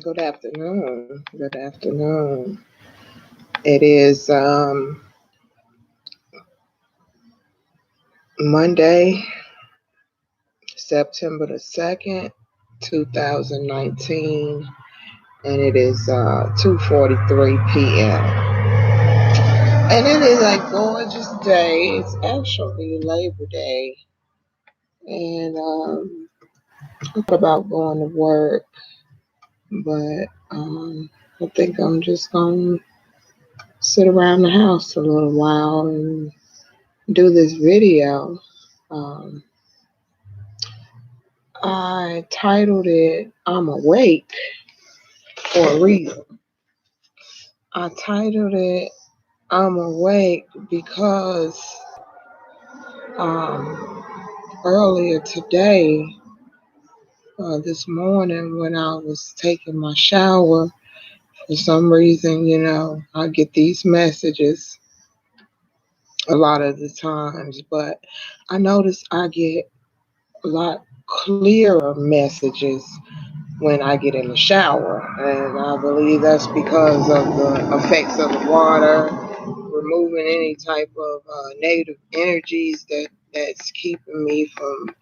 Good afternoon. Good afternoon. It is Monday, September the 2nd, 2019, and it is 2:43 p.m. And it is a gorgeous day. It's actually Labor Day, and I thought about going to work, but I think I'm just going to sit around the house a little while and do this video. Um, I titled it I'm Awake for a reason. I titled it I'm Awake because um, earlier today, this morning, when I was taking my shower, for some reason, I get these messages a lot of the times, but I notice I get a lot clearer messages when I get in the shower. And I believe that's because of the effects of the water, removing any type of negative energies that's keeping me from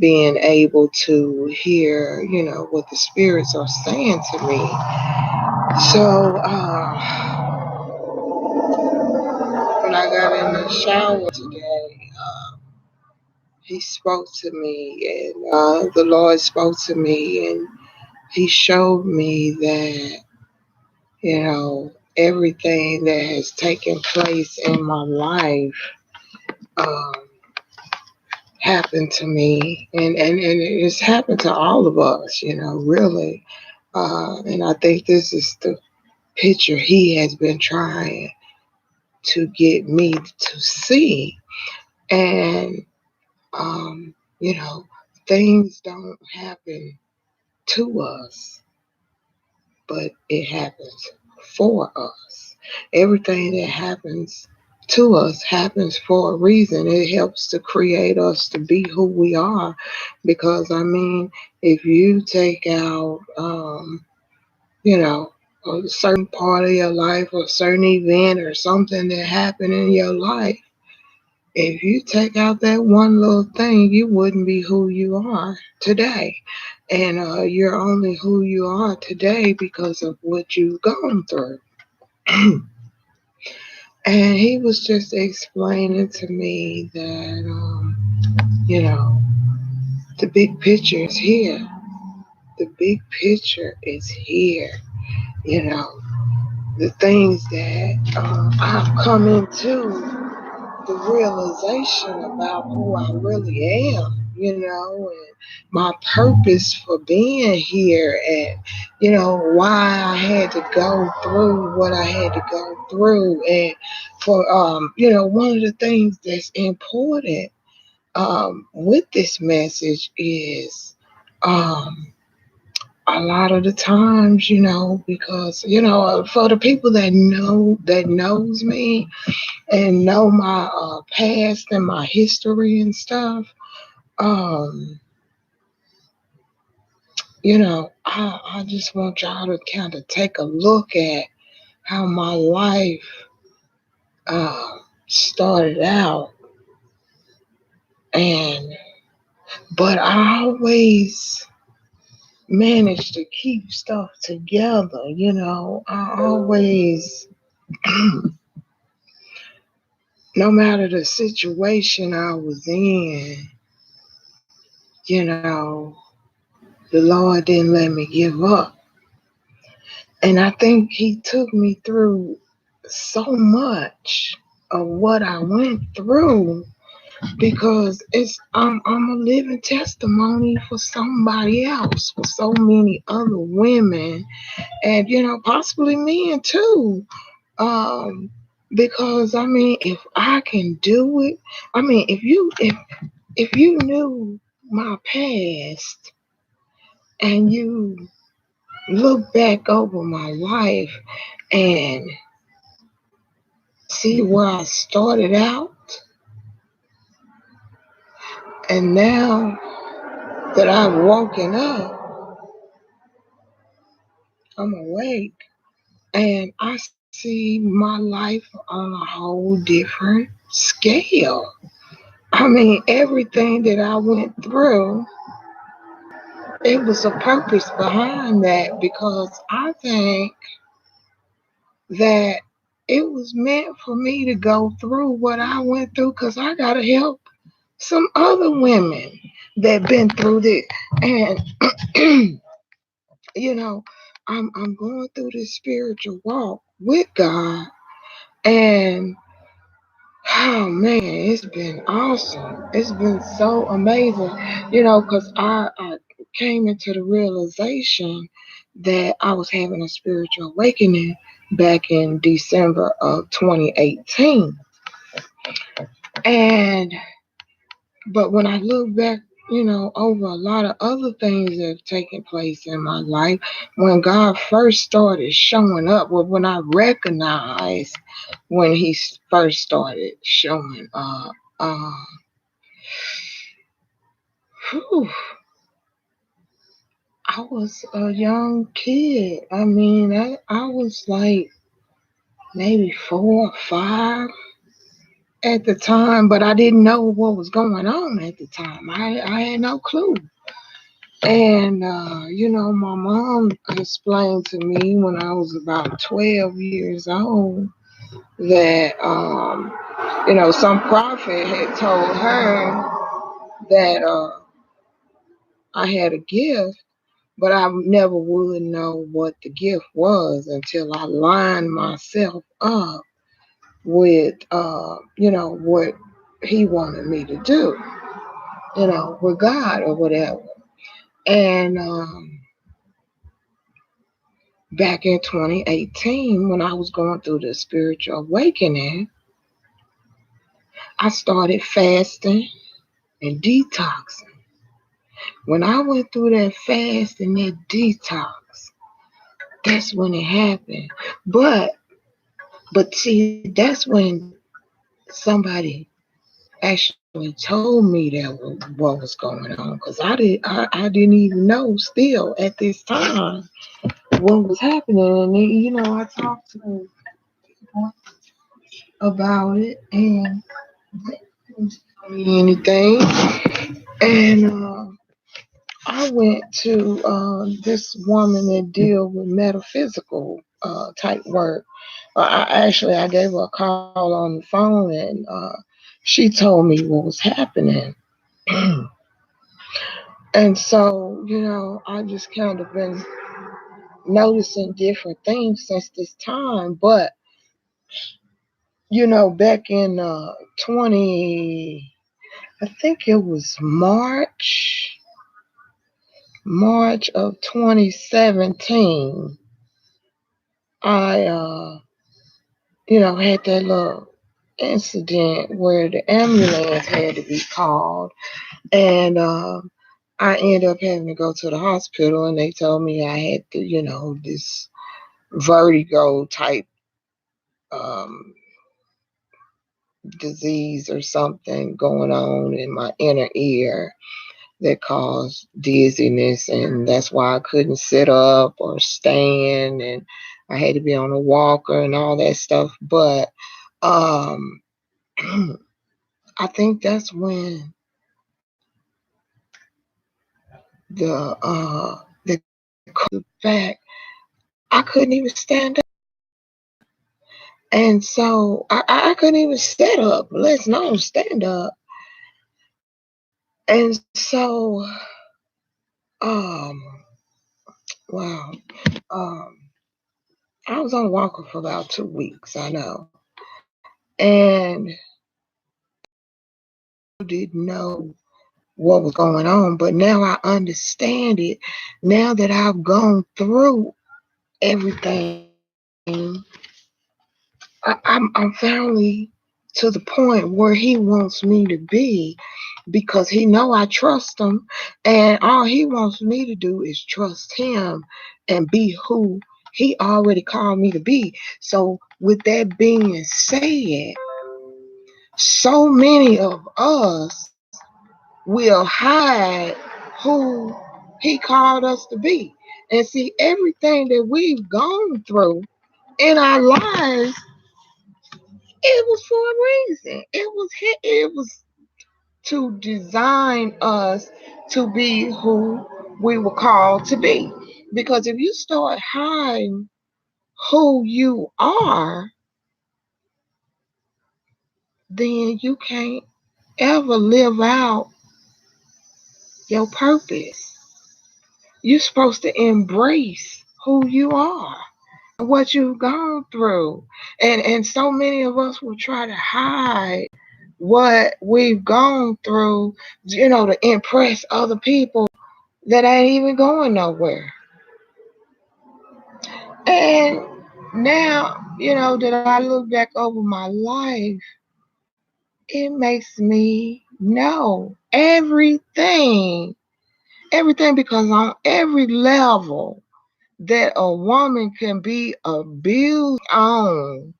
being able to hear, what the spirits are saying to me. So when I got in the shower today, he spoke to me, and the Lord spoke to me, and he showed me that everything that has taken place in my life um, happened to me, and it's happened to all of us, really. And I think this is the picture he has been trying to get me to see. And, you know, things don't happen to us, but it happens for us. Everything that happens to us happens for a reason. It helps to create us to be who we are. Because, I mean, if you take out, you know, a certain part of your life or a certain event or something that happened in your life, if you take out that one little thing, you wouldn't be who you are today. And you're only who you are today because of what you've gone through. And he was just explaining to me that, you know, the big picture is here. The big picture is here. You know, the things that I've come into the realization about who I really am, and my purpose for being here, and, why I had to go through what I had to go through. And for, one of the things that's important with this message is, a lot of the times, because, for the people that knows me, and know my past and my history and stuff, um, I just want y'all to kind of take a look at how my life started out. But I always managed to keep stuff together. I always, no matter the situation I was in, the Lord didn't let me give up. And I think he took me through so much of what I went through because I'm a living testimony for somebody else, for so many other women, and possibly men too. Um, because I mean, if I can do it, I mean, if you knew my past and you look back over my life and see where I started out, and now that I've woken up, I'm awake and I see my life on a whole different scale. I mean, everything that I went through, it was a purpose behind that because I think that it was meant for me to go through what I went through because I got to help some other women that been through this. And, you know, I'm going through this spiritual walk with God. And oh man, it's been awesome. It's been so amazing, because I came into the realization that I was having a spiritual awakening back in December of 2018. And, but when I look back, over a lot of other things that have taken place in my life, when God first started showing up, well, when I recognized when He first started showing up, uh, whew, I was a young kid. I mean, I was like maybe 4 or 5 at the time, but I didn't know what was going on at the time. I had no clue. And, my mom explained to me when I was about 12 years old that, some prophet had told her that I had a gift, but I never would know what the gift was until I lined myself up with, what he wanted me to do, with God or whatever. And back in 2018, when I was going through the spiritual awakening, I started fasting and detoxing. When I went through that fast and that detox, that's when it happened. But see, that's when somebody actually told me that what was going on because I didn't even know still at this time what was happening. And I talked to people about it and they didn't tell me anything. And I went to this woman that deal with metaphysical type work. I gave her a call on the phone, and she told me what was happening. And so, I just kind of been noticing different things since this time. But, back in 20, I think it was March of 2017, I, had that little incident where the ambulance had to be called. And I ended up having to go to the hospital, and they told me I had to, this vertigo type um, disease or something going on in my inner ear that caused dizziness, and that's why I couldn't sit up or stand, and I had to be on a walker and all that stuff. But um, I think that's when the fact I couldn't even stand up, and so I couldn't even sit up, let's not stand up. And so um, wow, um, I was on a walker for about 2 weeks, I know, and didn't know what was going on, but now I understand it. Now that I've gone through everything, I'm finally to the point where he wants me to be because he know I trust him, and all he wants me to do is trust him and be who he already called me to be. So with that being said, so many of us will hide who he called us to be. And see, everything that we've gone through in our lives, it was for a reason. It was to design us to be who we were called to be. Because if you start hiding who you are, then you can't ever live out your purpose. You're supposed to embrace who you are, what you've gone through. And so many of us will try to hide what we've gone through, to impress other people that ain't even going nowhere. And now, that I look back over my life, it makes me know everything, because on every level that a woman can be abused on,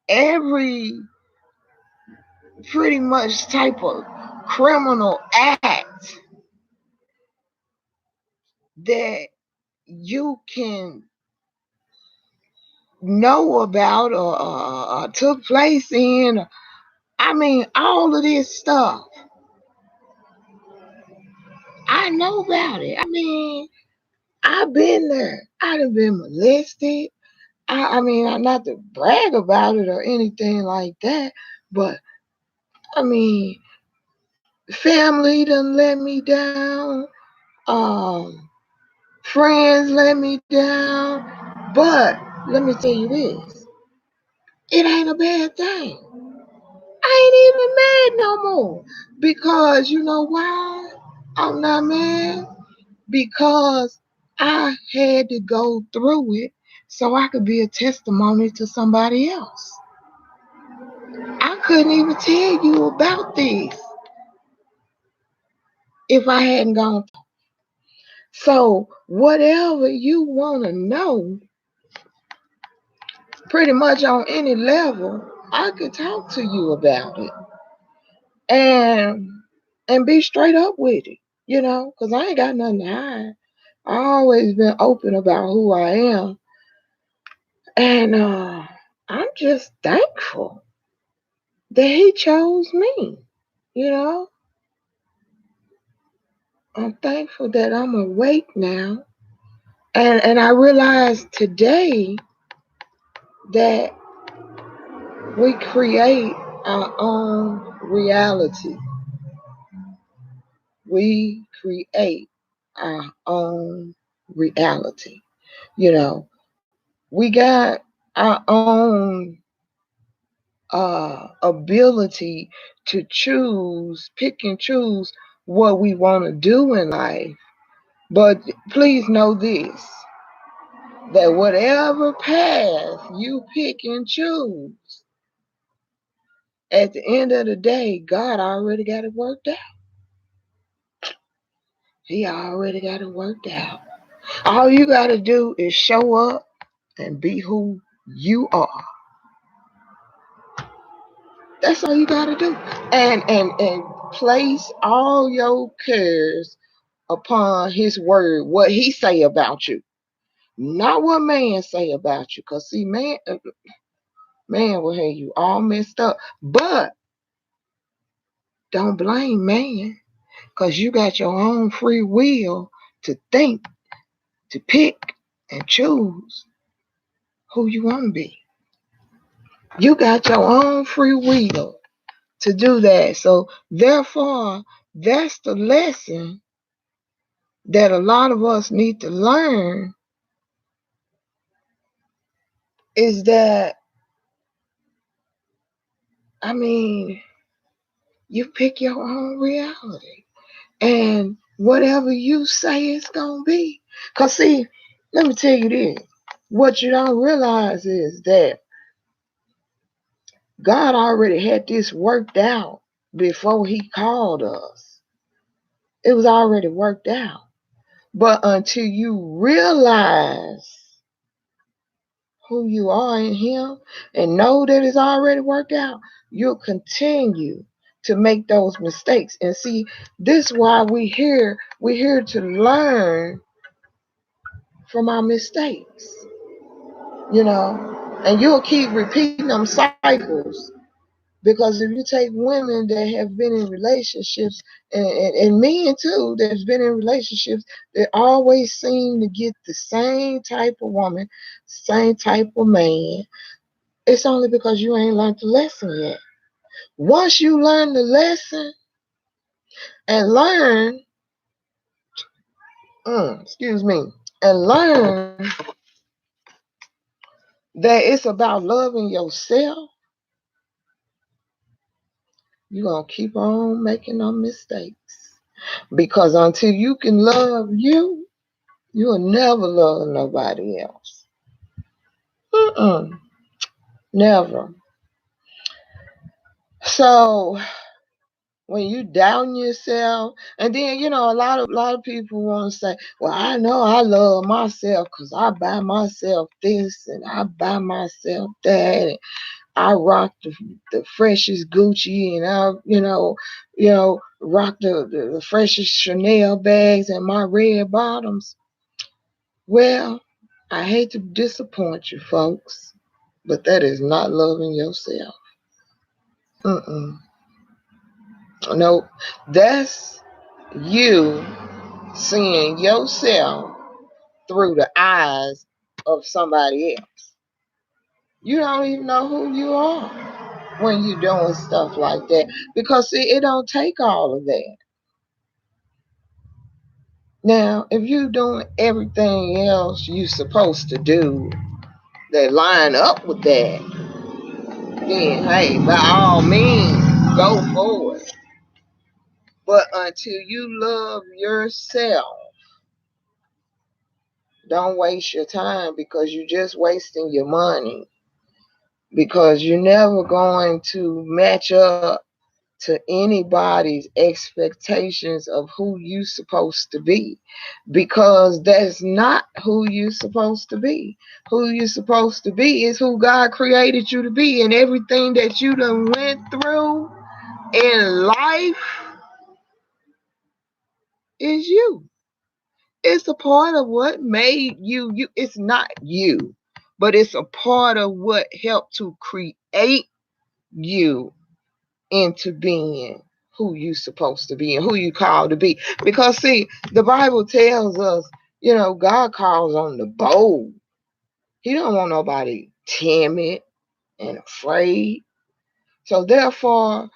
every pretty much type of criminal act that you can know about or took place in. I mean, all of this stuff, I know about it. I mean, I've been there. I done been molested. I mean, not to brag about it or anything like that, but I mean, family done let me down. Um, Friends let me down. But let me tell you this, it ain't a bad thing. I ain't even mad no more. Because you know why? I'm not mad. Because I had to go through it so I could be a testimony to somebody else. I couldn't even tell you about this if I hadn't gone. So, whatever you want to know, pretty much on any level, I could talk to you about it and be straight up with it, because I ain't got nothing to hide. I always been open about who I am, and I'm just thankful that he chose me. You know, I'm thankful that I'm awake now, and I realize today that we create our own reality. We create our own reality. You know, we got our own ability to pick and choose what we want to do in life. But please know this, that whatever path you pick and choose, at the end of the day, God already got it worked out. He already got it worked out. All you got to do is show up and be who you are. That's all you got to do. And place all your cares upon his word, what he say about you. Not what man say about you. Because see, man will have you all messed up. But don't blame man, because you got your own free will to think, to pick, and choose who you want to be. You got your own free will to do that. So, therefore, that's the lesson that a lot of us need to learn, is that, I mean, you pick your own reality. And whatever you say it's going to be. Because, see, let me tell you this. What you don't realize is that God already had this worked out before he called us. It was already worked out. But until you realize who you are in him and know that it's already worked out, you'll continue to make those mistakes. And see, this is why we're here to learn from our mistakes, and you'll keep repeating them cycles. Because if you take women that have been in relationships, and men too, that's been in relationships, they always seem to get the same type of woman, same type of man. It's only because you ain't learned the lesson yet. Once you learn the lesson and learn, excuse me, and learn that it's about loving yourself, you're going to keep on making them mistakes. Because until you can love you, you'll never love nobody else. Never. So when you down yourself, and then a lot of people want to say, "Well, I know I love myself because I buy myself this and I buy myself that, and I rock the freshest Gucci, and I rock the freshest Chanel bags and my red bottoms." Well, I hate to disappoint you, folks, but that is not loving yourself. Nope. That's you seeing yourself through the eyes of somebody else. You don't even know who you are when you're doing stuff like that. Because see, it don't take all of that. Now, if you're doing everything else you're supposed to do that line up with that, then hey, by all means, go for it. But until you love yourself, don't waste your time, because you're just wasting your money. Because you're never going to match up to anybody's expectations of who you're supposed to be. Because that's not who you're supposed to be. Who you're supposed to be is who God created you to be. And everything that you done went through in life is you. It's a part of what made you. It's not you, but it's a part of what helped to create you into being who you supposed to be and who you called to be. Because see, the Bible tells us, God calls on the bold. He don't want nobody timid and afraid. So therefore,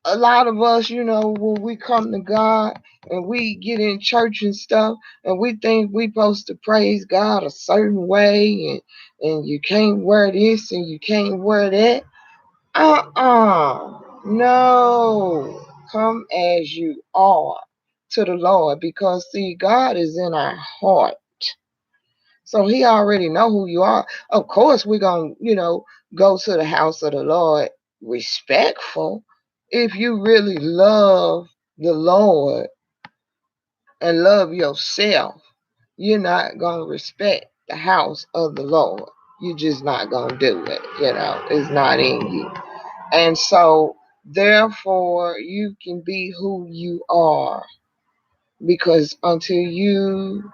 a lot of us, when we come to God and we get in church and stuff, and we think we supposed to praise God a certain way, and you can't wear this and you can't wear that. No. Come as you are to the Lord, because see, God is in our heart. So he already know who you are. Of course, we're going to, go to the house of the Lord respectful. If you really love the Lord and love yourself, you're not going to respect the house of the Lord. You're just not going to do it. It's not in you. And so, therefore, you can be who you are. Because until you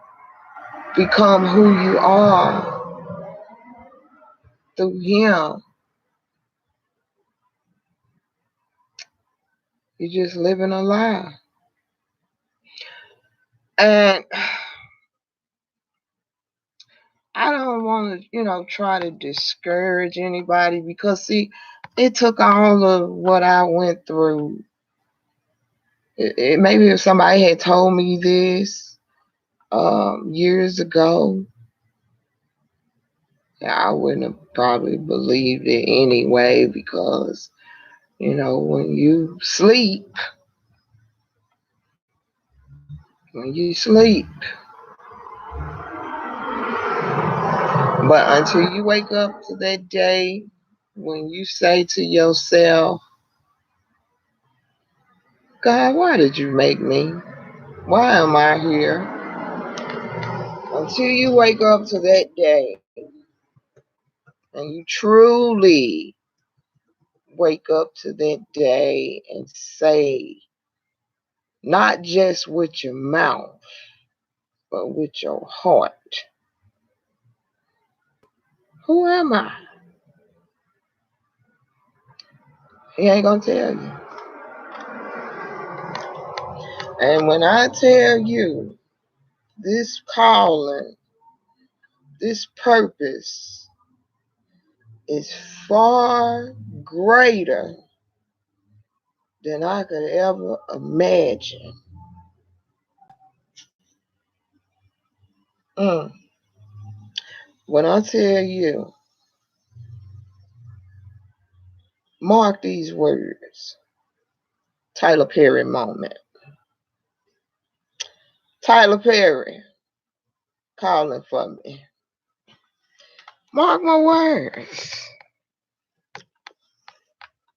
become who you are through him, you're just living a lie. And I don't want to, try to discourage anybody, because, see, it took all of what I went through. Maybe if somebody had told me this years ago, I wouldn't have probably believed it anyway, because, when you sleep, but until you wake up to that day when you say to yourself, God, why did you make me? Why am I here? Until you wake up to that day and you truly wake up to that day and say, not just with your mouth, but with your heart, Who am I? He ain't gonna tell you. And when I tell you this calling, this purpose is far greater than I could ever imagine. Mm. When I tell you, mark these words, Tyler Perry moment. Tyler Perry calling for me. Mark my words.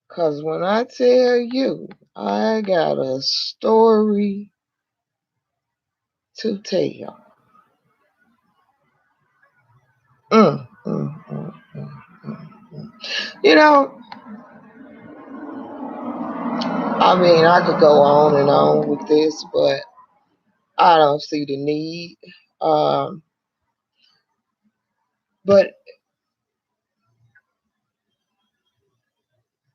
Because when I tell you, I got a story to tell. Mm, mm, mm, mm, mm. You know, I mean, I could go on and on with this, but I don't see the need. Um, but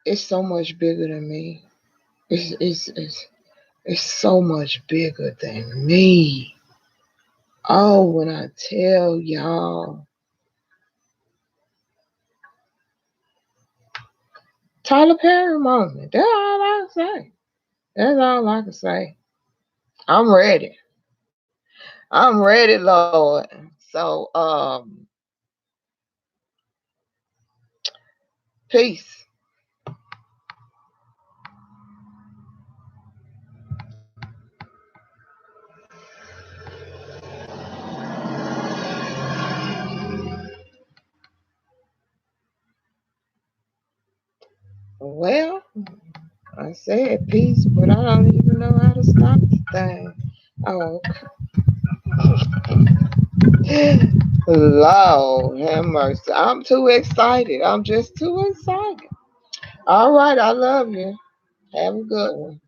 it's so much bigger than me. It's so much bigger than me. Oh, when I tell y'all, Tyler Perry moment. That's all I can say. That's all I can say. I'm ready. I'm ready, Lord. So, peace. Well, I said peace, but I don't even know how to stop the thing. Oh, Lord have mercy. I'm too excited. I'm just too excited. All right, I love you. Have a good one.